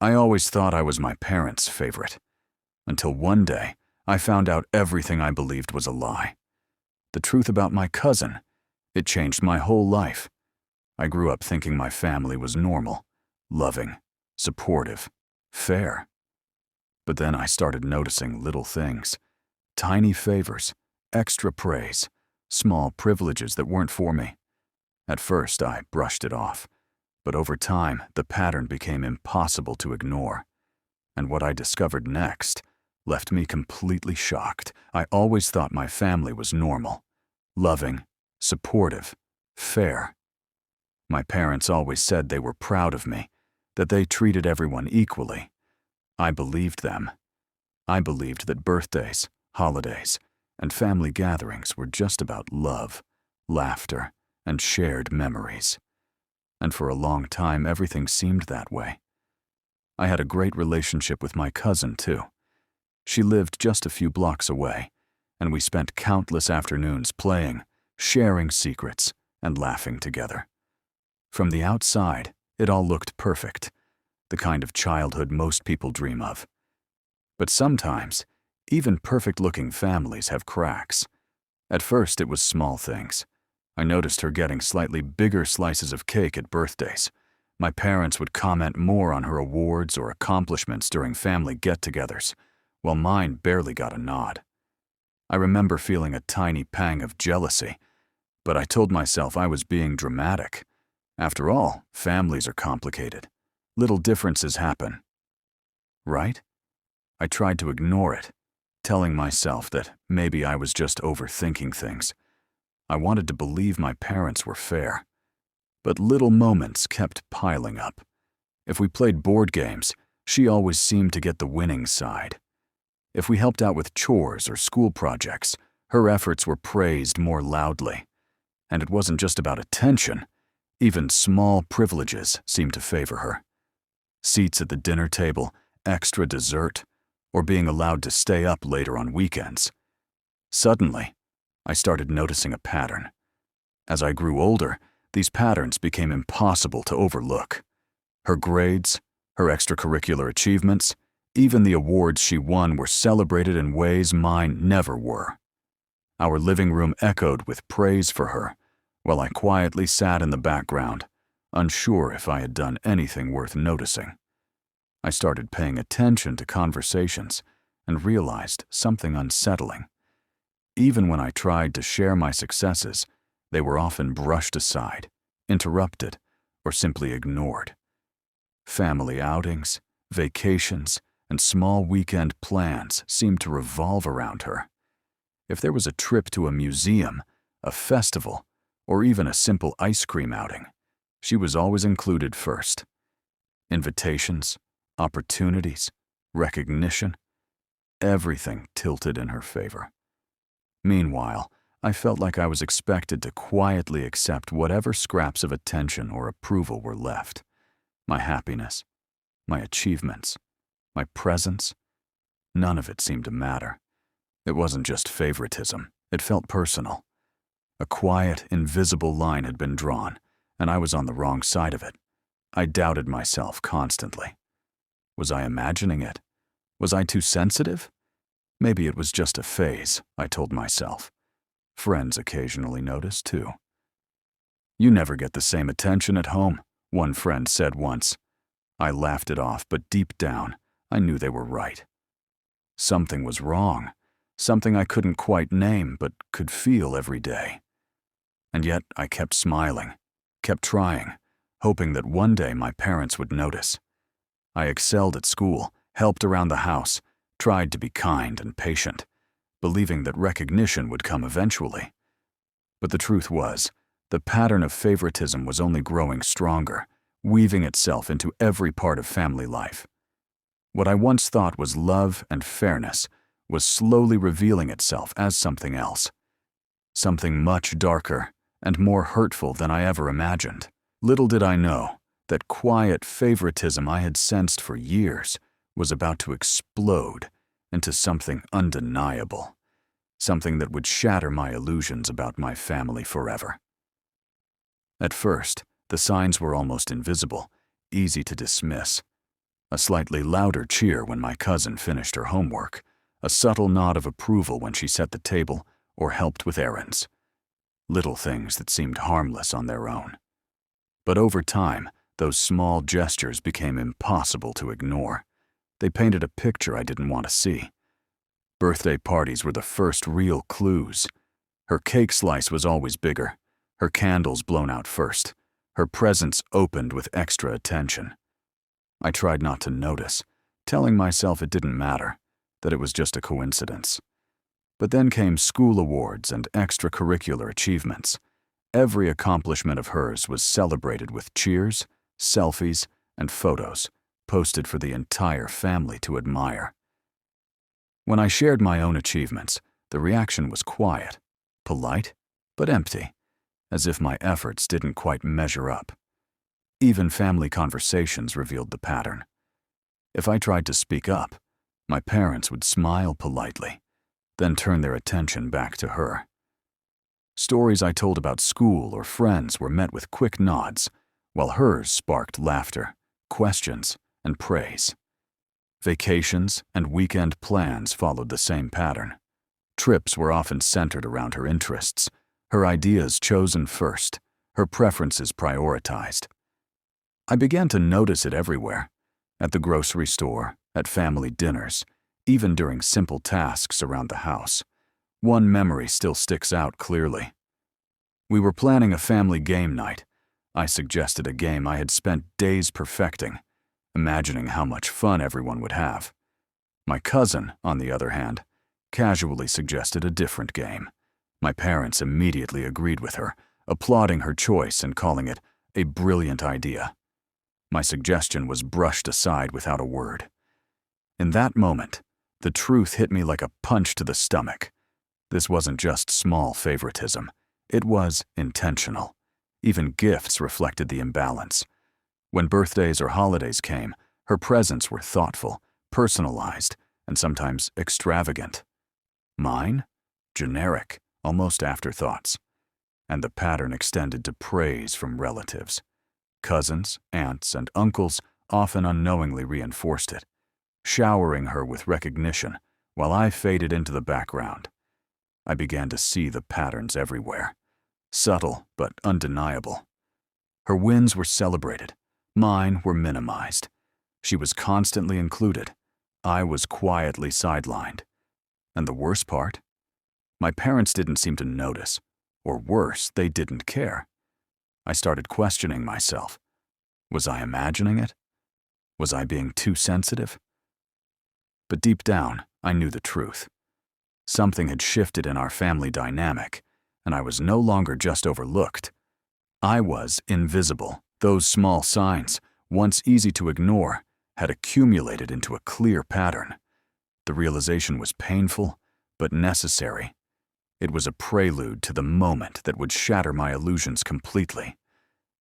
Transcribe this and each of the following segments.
I always thought I was my parents' favorite, until one day I found out everything I believed was a lie. The truth about my cousin. It changed my whole life. I grew up thinking my family was normal, loving, supportive, fair. But then I started noticing little things, tiny favors, extra praise, small privileges that weren't for me. At first, I brushed it off, but over time, the pattern became impossible to ignore. And what I discovered next left me completely shocked. I always thought my family was normal, loving, supportive, fair. My parents always said they were proud of me, that they treated everyone equally. I believed them. I believed that birthdays, holidays, and family gatherings were just about love, laughter, and shared memories. And for a long time, everything seemed that way. I had a great relationship with my cousin, too. She lived just a few blocks away, and we spent countless afternoons playing, sharing secrets, and laughing together. From the outside, it all looked perfect, the kind of childhood most people dream of. But sometimes, even perfect-looking families have cracks. At first, it was small things. I noticed her getting slightly bigger slices of cake at birthdays. My parents would comment more on her awards or accomplishments during family get-togethers, while mine barely got a nod. I remember feeling a tiny pang of jealousy, but I told myself I was being dramatic. After all, families are complicated. Little differences happen. Right? I tried to ignore it, telling myself that maybe I was just overthinking things. I wanted to believe my parents were fair. But little moments kept piling up. If we played board games, she always seemed to get the winning side. If we helped out with chores or school projects, her efforts were praised more loudly. And it wasn't just about attention. Even small privileges seemed to favor her. Seats at the dinner table, extra dessert, or being allowed to stay up later on weekends. Suddenly, I started noticing a pattern. As I grew older, these patterns became impossible to overlook. Her grades, her extracurricular achievements, even the awards she won were celebrated in ways mine never were. Our living room echoed with praise for her, while I quietly sat in the background, unsure if I had done anything worth noticing. I started paying attention to conversations and realized something unsettling. Even when I tried to share my successes, they were often brushed aside, interrupted, or simply ignored. Family outings, vacations, and small weekend plans seemed to revolve around her. If there was a trip to a museum, a festival, or even a simple ice cream outing, she was always included first. Invitations, opportunities, recognition, everything tilted in her favor. Meanwhile, I felt like I was expected to quietly accept whatever scraps of attention or approval were left. My happiness, my achievements, my presence, none of it seemed to matter. It wasn't just favoritism, it felt personal. A quiet, invisible line had been drawn, and I was on the wrong side of it. I doubted myself constantly. Was I imagining it? Was I too sensitive? Maybe it was just a phase, I told myself. Friends occasionally noticed, too. "You never get the same attention at home," one friend said once. I laughed it off, but deep down, I knew they were right. Something was wrong, something I couldn't quite name but could feel every day. And yet I kept smiling, kept trying, hoping that one day my parents would notice. I excelled at school, helped around the house, tried to be kind and patient, believing that recognition would come eventually. But the truth was, the pattern of favoritism was only growing stronger, weaving itself into every part of family life. What I once thought was love and fairness was slowly revealing itself as something else. Something much darker and more hurtful than I ever imagined. Little did I know that quiet favoritism I had sensed for years was about to explode into something undeniable, something that would shatter my illusions about my family forever. At first, the signs were almost invisible, easy to dismiss. A slightly louder cheer when my cousin finished her homework, a subtle nod of approval when she set the table or helped with errands. Little things that seemed harmless on their own. But over time, those small gestures became impossible to ignore. They painted a picture I didn't want to see. Birthday parties were the first real clues. Her cake slice was always bigger, her candles blown out first, her presents opened with extra attention. I tried not to notice, telling myself it didn't matter, that it was just a coincidence. But then came school awards and extracurricular achievements. Every accomplishment of hers was celebrated with cheers, selfies, and photos, posted for the entire family to admire. When I shared my own achievements, the reaction was quiet, polite, but empty, as if my efforts didn't quite measure up. Even family conversations revealed the pattern. If I tried to speak up, my parents would smile politely, then turn their attention back to her. Stories I told about school or friends were met with quick nods, while hers sparked laughter, questions, and praise. Vacations and weekend plans followed the same pattern. Trips were often centered around her interests, her ideas chosen first, her preferences prioritized. I began to notice it everywhere, at the grocery store, at family dinners, even during simple tasks around the house. One memory still sticks out clearly. We were planning a family game night. I suggested a game I had spent days perfecting, imagining how much fun everyone would have. My cousin, on the other hand, casually suggested a different game. My parents immediately agreed with her, applauding her choice and calling it a brilliant idea. My suggestion was brushed aside without a word. In that moment, the truth hit me like a punch to the stomach. This wasn't just small favoritism. It was intentional. Even gifts reflected the imbalance. When birthdays or holidays came, her presents were thoughtful, personalized, and sometimes extravagant. Mine? Generic, almost afterthoughts. And the pattern extended to praise from relatives. Cousins, aunts, and uncles often unknowingly reinforced it, showering her with recognition while I faded into the background. I began to see the patterns everywhere, subtle but undeniable. Her wins were celebrated, mine were minimized. She was constantly included, I was quietly sidelined. And the worst part? My parents didn't seem to notice, or worse, they didn't care. I started questioning myself. Was I imagining it? Was I being too sensitive? But deep down, I knew the truth. Something had shifted in our family dynamic, and I was no longer just overlooked. I was invisible. Those small signs, once easy to ignore, had accumulated into a clear pattern. The realization was painful, but necessary. It was a prelude to the moment that would shatter my illusions completely.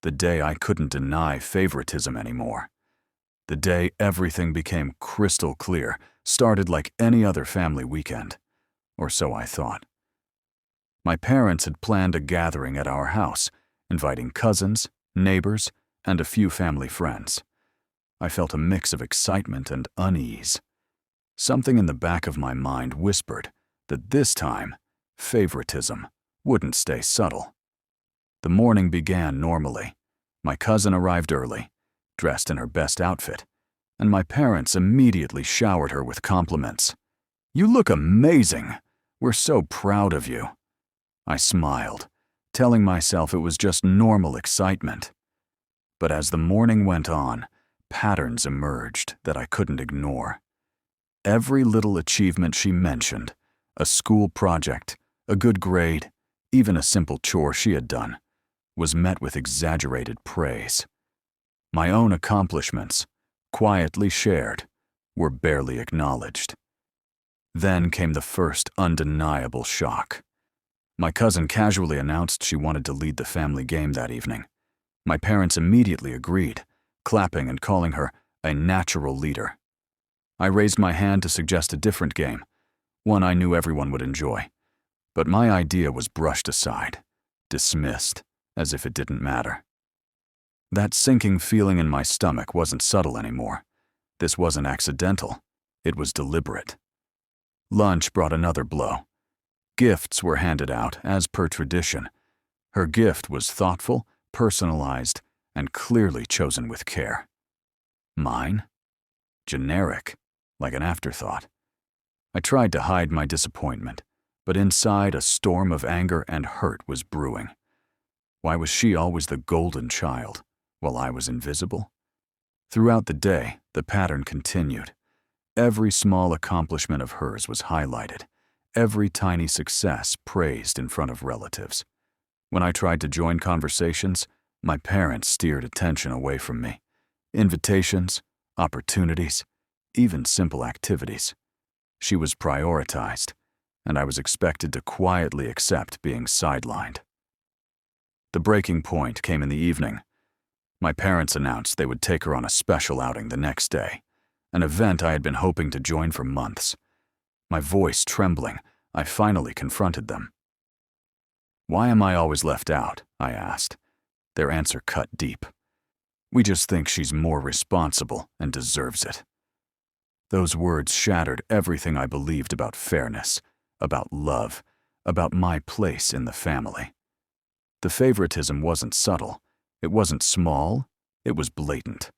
The day I couldn't deny favoritism anymore. The day everything became crystal clear, started like any other family weekend. Or so I thought. My parents had planned a gathering at our house, inviting cousins, neighbors, and a few family friends. I felt a mix of excitement and unease. Something in the back of my mind whispered that this time, favoritism wouldn't stay subtle. The morning began normally. My cousin arrived early, dressed in her best outfit, and my parents immediately showered her with compliments. "You look amazing! We're so proud of you." I smiled, telling myself it was just normal excitement. But as the morning went on, patterns emerged that I couldn't ignore. Every little achievement she mentioned, a school project, a good grade, even a simple chore she had done, was met with exaggerated praise. My own accomplishments, quietly shared, were barely acknowledged. Then came the first undeniable shock. My cousin casually announced she wanted to lead the family game that evening. My parents immediately agreed, clapping and calling her a natural leader. I raised my hand to suggest a different game, one I knew everyone would enjoy. But my idea was brushed aside, dismissed, as if it didn't matter. That sinking feeling in my stomach wasn't subtle anymore. This wasn't accidental. It was deliberate. Lunch brought another blow. Gifts were handed out, as per tradition. Her gift was thoughtful, personalized, and clearly chosen with care. Mine? Generic, like an afterthought. I tried to hide my disappointment, but inside a storm of anger and hurt was brewing. Why was she always the golden child, while I was invisible? Throughout the day, the pattern continued. Every small accomplishment of hers was highlighted, every tiny success praised in front of relatives. When I tried to join conversations, my parents steered attention away from me. Invitations, opportunities, even simple activities. She was prioritized, and I was expected to quietly accept being sidelined. The breaking point came in the evening. My parents announced they would take her on a special outing the next day, an event I had been hoping to join for months. My voice trembling, I finally confronted them. "Why am I always left out?" I asked. Their answer cut deep. "We just think she's more responsible and deserves it." Those words shattered everything I believed about fairness, about love, about my place in the family. The favoritism wasn't subtle. It wasn't small. It was blatant.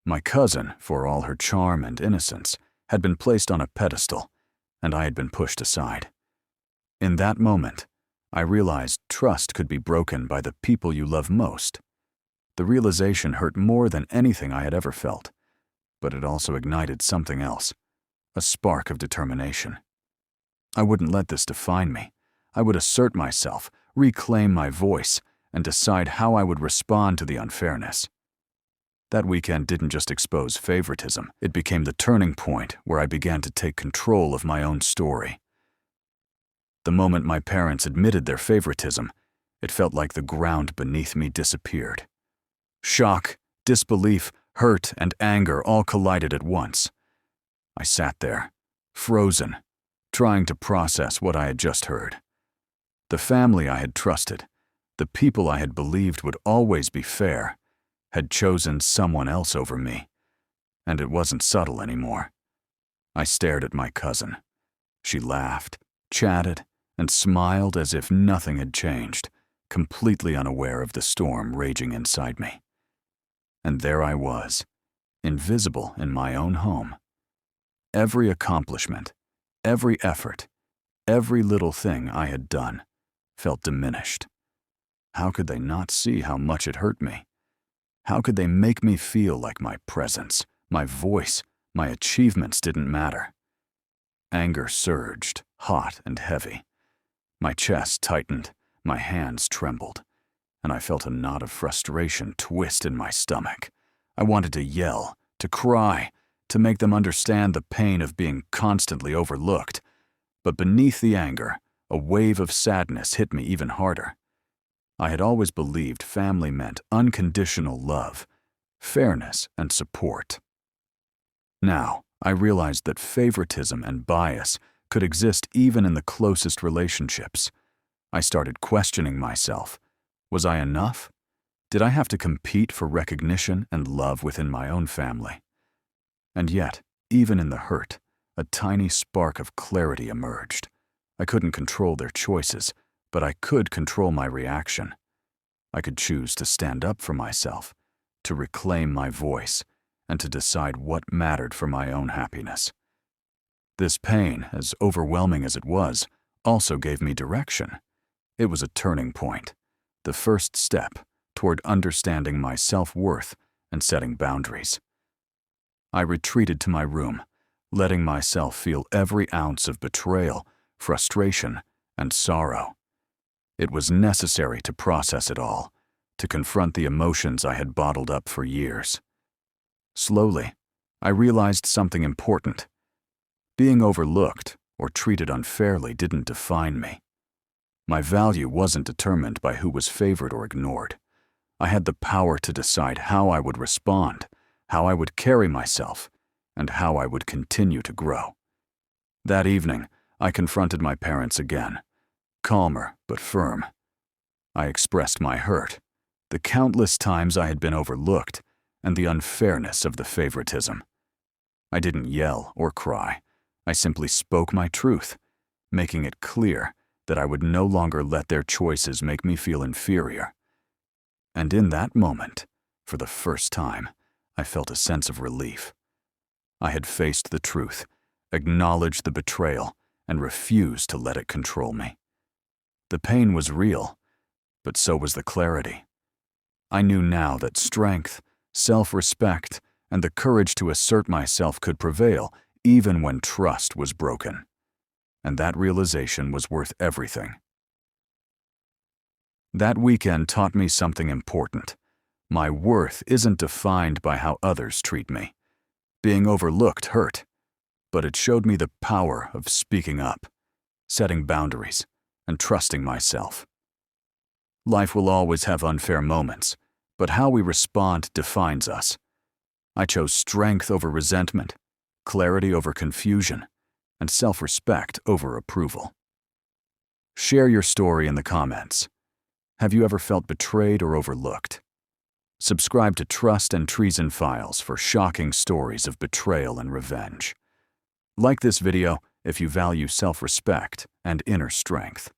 My cousin, for all her charm and innocence, had been placed on a pedestal, and I had been pushed aside. In that moment, I realized trust could be broken by the people you love most. The realization hurt more than anything I had ever felt, but it also ignited something else, a spark of determination. I wouldn't let this define me. I would assert myself, reclaim my voice, and decide how I would respond to the unfairness. That weekend didn't just expose favoritism, it became the turning point where I began to take control of my own story. The moment my parents admitted their favoritism, it felt like the ground beneath me disappeared. Shock, disbelief, hurt, and anger all collided at once. I sat there, frozen, trying to process what I had just heard. The family I had trusted, the people I had believed would always be fair, had chosen someone else over me. And it wasn't subtle anymore. I stared at my cousin. She laughed, chatted, and smiled as if nothing had changed, completely unaware of the storm raging inside me. And there I was, invisible in my own home. Every accomplishment, every effort, every little thing I had done felt diminished. How could they not see how much it hurt me? How could they make me feel like my presence, my voice, my achievements didn't matter? Anger surged, hot and heavy. My chest tightened, my hands trembled, and I felt a knot of frustration twist in my stomach. I wanted to yell, to cry, to make them understand the pain of being constantly overlooked. But beneath the anger, a wave of sadness hit me even harder. I had always believed family meant unconditional love, fairness, and support. Now, I realized that favoritism and bias could exist even in the closest relationships. I started questioning myself. Was I enough? Did I have to compete for recognition and love within my own family? And yet, even in the hurt, a tiny spark of clarity emerged. I couldn't control their choices, but I could control my reaction. I could choose to stand up for myself, to reclaim my voice, and to decide what mattered for my own happiness. This pain, as overwhelming as it was, also gave me direction. It was a turning point, the first step toward understanding my self-worth and setting boundaries. I retreated to my room, letting myself feel every ounce of betrayal, frustration, and sorrow. It was necessary to process it all, to confront the emotions I had bottled up for years. Slowly, I realized something important. Being overlooked or treated unfairly didn't define me. My value wasn't determined by who was favored or ignored. I had the power to decide how I would respond, how I would carry myself, and how I would continue to grow. That evening, I confronted my parents again, calmer but firm. I expressed my hurt, the countless times I had been overlooked, and the unfairness of the favoritism. I didn't yell or cry. I simply spoke my truth, making it clear that I would no longer let their choices make me feel inferior. And in that moment, for the first time, I felt a sense of relief. I had faced the truth, acknowledged the betrayal, and refused to let it control me. The pain was real, but so was the clarity. I knew now that strength, self-respect, and the courage to assert myself could prevail even when trust was broken. And that realization was worth everything. That weekend taught me something important. My worth isn't defined by how others treat me. Being overlooked hurt, but it showed me the power of speaking up, setting boundaries, and trusting myself. Life will always have unfair moments, but how we respond defines us. I chose strength over resentment, clarity over confusion, and self-respect over approval. Share your story in the comments. Have you ever felt betrayed or overlooked? Subscribe to Trust and Treason Files for shocking stories of betrayal and revenge. Like this video if you value self-respect and inner strength.